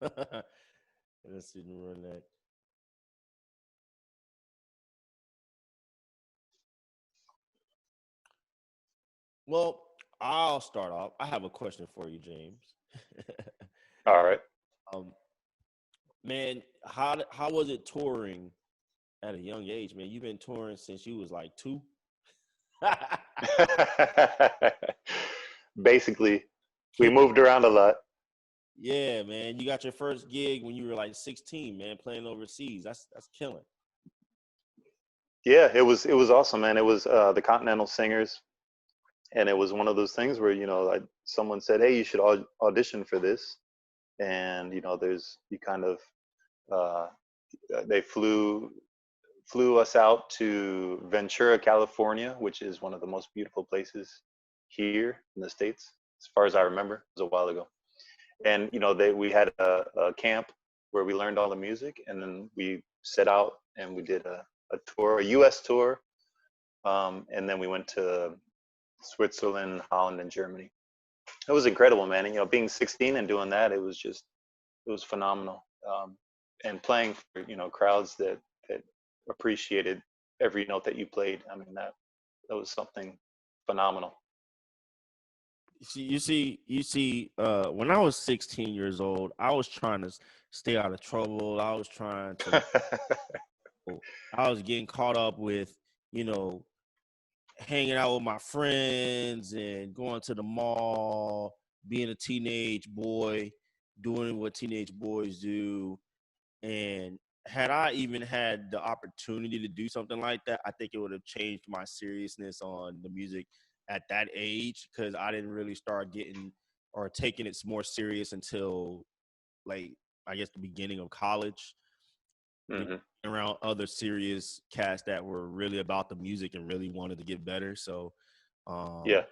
Let's see, run that. Well, I'll start off. I have a question for you, James. All right. um, Man, how was it touring at a young age, man? You've been touring since you was like 2. Basically, we moved around a lot. Yeah, man. You got your first gig when you were like 16, man, playing overseas. That's killing. Yeah, it was awesome, man. It was the Continental Singers, and it was one of those things where, you know, like someone said, "Hey, you should audition for this," and you know, there's you kind of uh, they flew us out to Ventura, California, which is one of the most beautiful places here in the States, as far as I remember. It was a while ago. And, you know, we had a camp where we learned all the music, and then we set out and we did a tour, a US tour. And then we went to Switzerland, Holland, and Germany. It was incredible, man. And, you know, being 16 and doing that, it was phenomenal. And playing for, you know, crowds that appreciated every note that you played. I mean, that was something phenomenal. When I was 16 years old, I was trying to stay out of trouble. I was getting caught up with, you know, hanging out with my friends and going to the mall, being a teenage boy, doing what teenage boys do. And had I even had the opportunity to do something like that, I think it would have changed my seriousness on the music at that age, because I didn't really start getting or taking it more serious until, like, I guess the beginning of college. Mm-hmm. Around other serious cats that were really about the music and really wanted to get better. So, Yeah.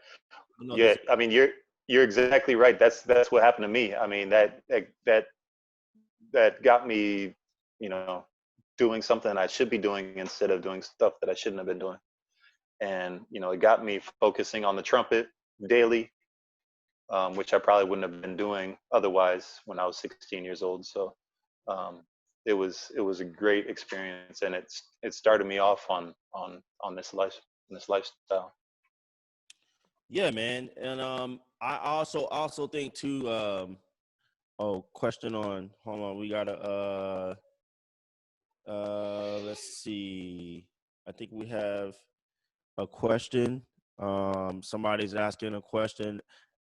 you Yeah. I mean, you're exactly right. That's what happened to me. I mean, that got me, you know, doing something I should be doing instead of doing stuff that I shouldn't have been doing. And, you know, it got me focusing on the trumpet daily, which I probably wouldn't have been doing otherwise when I was 16 years old. So it was a great experience, and it started me off on this lifestyle. Yeah, man. And I also think too. Question on. Hold on, we gotta. Let's see. I think we have a question. Somebody's asking a question.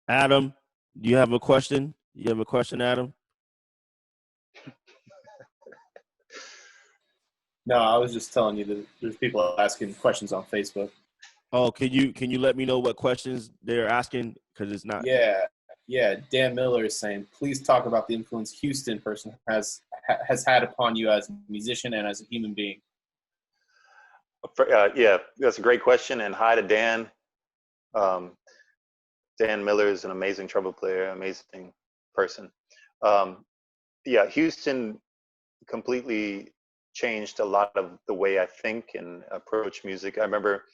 Adam, do you have a question? You have a question, Adam? No, I was just telling you that there's people asking questions on Facebook. Oh, can you let me know what questions they're asking? Because it's not. Yeah. Dan Miller is saying, please talk about the influence Houston person has had upon you as a musician and as a human being. Yeah, that's a great question. And hi to Dan. Dan Miller is an amazing trumpet player, amazing person. Yeah, Houston completely changed a lot of the way I think and approach music. I remember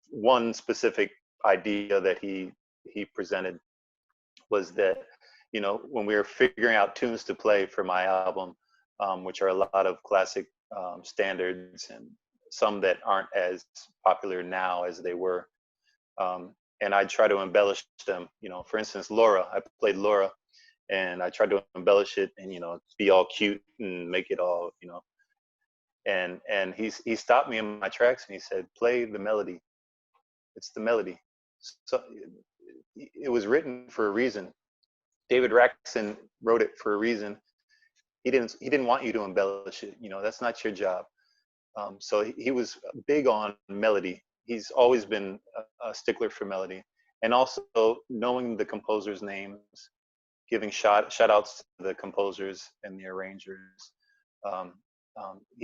one specific idea that he presented was that, you know, when we were figuring out tunes to play for my album, which are a lot of classic standards and some that aren't as popular now as they were, and I try to embellish them. You know, for instance, Laura, I played Laura, and I tried to embellish it and, you know, be all cute and make it all, you know. And he stopped me in my tracks and he said, play the melody. It's the melody. So it was written for a reason. David Raxon wrote it for a reason. He didn't want you to embellish it. You know, that's not your job. So he was big on melody. He's always been a stickler for melody, and also knowing the composers' names, giving shout outs to the composers and the arrangers.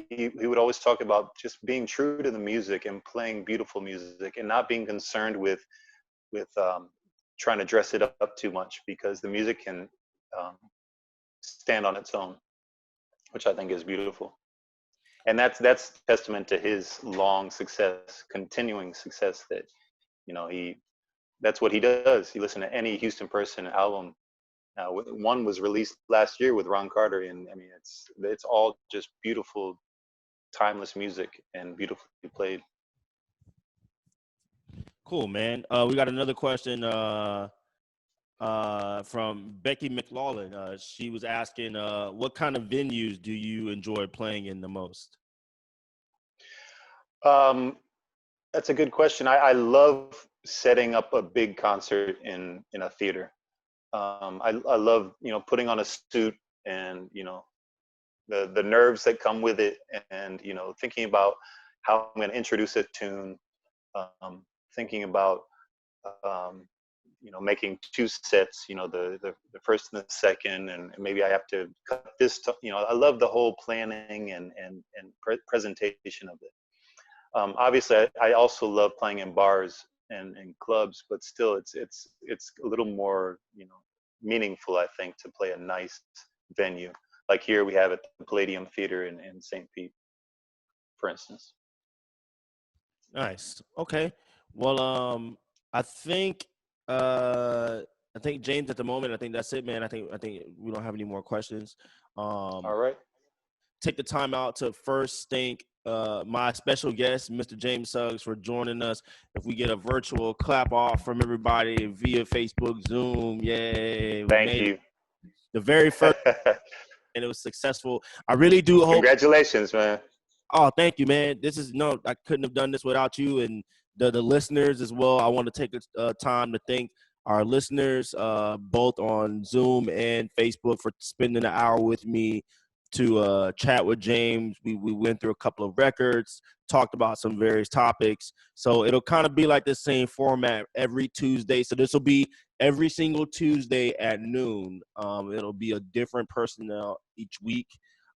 He would always talk about just being true to the music and playing beautiful music and not being concerned with trying to dress it up too much, because the music can stand on its own, which I think is beautiful. And that's testament to his long success, continuing success, that, you know, that's what he does. You listen to any Houston person album. One was released last year with Ron Carter, and I mean, it's all just beautiful, timeless music and beautifully played. Cool, man. We got another question from Becky McLaughlin. She was asking, what kind of venues do you enjoy playing in the most? That's a good question. I love setting up a big concert in a theater. I love, you know, putting on a suit and, you know, the nerves that come with it, and, you know, thinking about how I'm going to introduce a tune, thinking about, you know, making two sets, you know, the first and the second, and maybe I have to cut this, you know, I love the whole planning and presentation of it. Obviously, I also love playing in bars and clubs, but still, it's a little more, you know, meaningful, I think, to play a nice venue like here we have at the Palladium Theater in St. Pete, for instance. Nice. Okay. Well, I think James at the moment, I think that's it, man. I think we don't have any more questions. All right. Take the time out to first thank my special guest, Mr. James Suggs, for joining us. If we get a virtual clap off from everybody via Facebook, Zoom, yay. Thank you. The very first, and it was successful. I really do hope. Congratulations, man. Oh, thank you, man. I couldn't have done this without you and the listeners as well. I want to take time to thank our listeners, both on Zoom and Facebook, for spending an hour with me to chat with James. We went through a couple of records, talked about some various topics. So it'll kind of be like the same format every Tuesday. So this will be every single Tuesday at noon. It'll be a different personnel each week.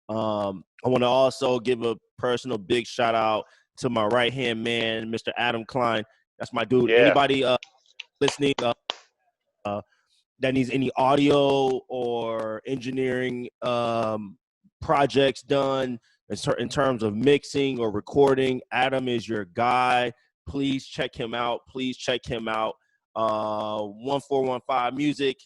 I want to also give a personal big shout out to my right-hand man, Mr. Adam Klein. That's my dude. Yeah. Anybody listening that needs any audio or engineering projects done in terms of mixing or recording, Adam is your guy. Please check him out. 1415 Music.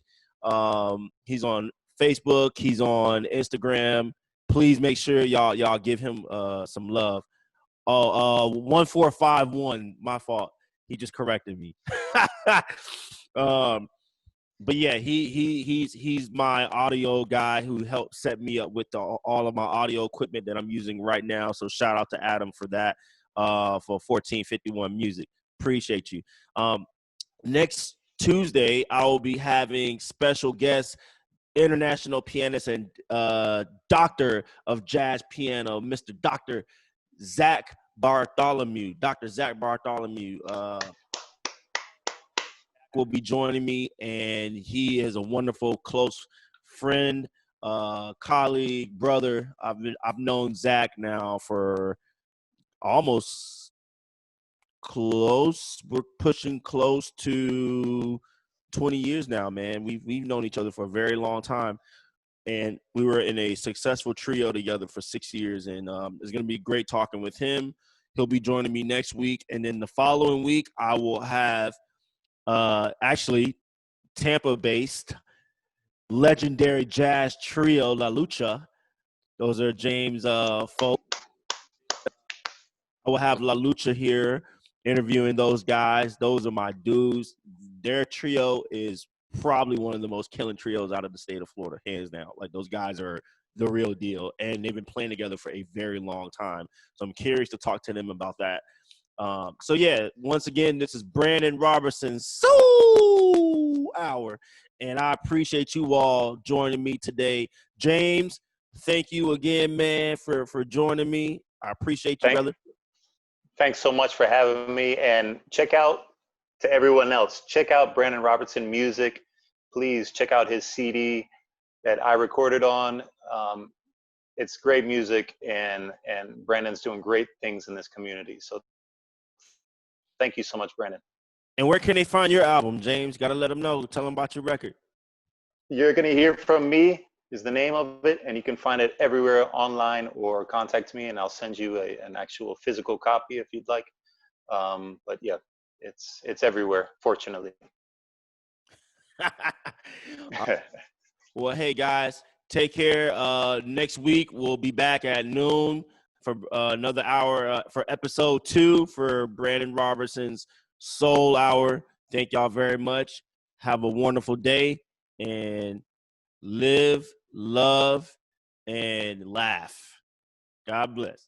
He's on Facebook. He's on Instagram. Please make sure y'all give him some love. 1451. My fault. He just corrected me. But yeah, he's my audio guy who helped set me up with all of my audio equipment that I'm using right now. So shout out to Adam for that, for 1451 Music. Appreciate you. Next Tuesday, I will be having special guest, international pianist and doctor of jazz piano, Mr. Dr. Zach Bartholomew. Dr. Zach Bartholomew will be joining me, and he is a wonderful, close friend, colleague, brother. I've known Zach now for almost close. We're pushing close to 20 years now, man. We've known each other for a very long time, and we were in a successful trio together for 6 years, and it's going to be great talking with him. He'll be joining me next week, and then the following week I will have actually Tampa-based legendary jazz trio La Lucha. Those are James folks. I will have La Lucha here interviewing those guys. Those are my dudes. Their trio is probably one of the most killing trios out of the state of Florida, hands down. Like, those guys are the real deal, and they've been playing together for a very long time. So I'm curious to talk to them about that. So yeah, once again, this is Brandon Robertson Soul Hour, and I appreciate you all joining me today. James, thank you again, man, for joining me. I appreciate you, brother. Thanks so much for having me, and check out, to everyone else, check out Brandon Robertson Music. Please check out his CD that I recorded on. It's great music, and Brandon's doing great things in this community. So thank you so much, Brandon. And where can they find your album, James? Got to let them know. Tell them about your record. You're going to hear from me is the name of it, and you can find it everywhere online, or contact me and I'll send you an actual physical copy if you'd like. But yeah, it's everywhere, fortunately. Well, hey guys, take care. Next week we'll be back at noon for another hour for episode 2 for Brandon Robertson's Soul Hour. Thank y'all very much. Have a wonderful day, and live, love, and laugh. God bless.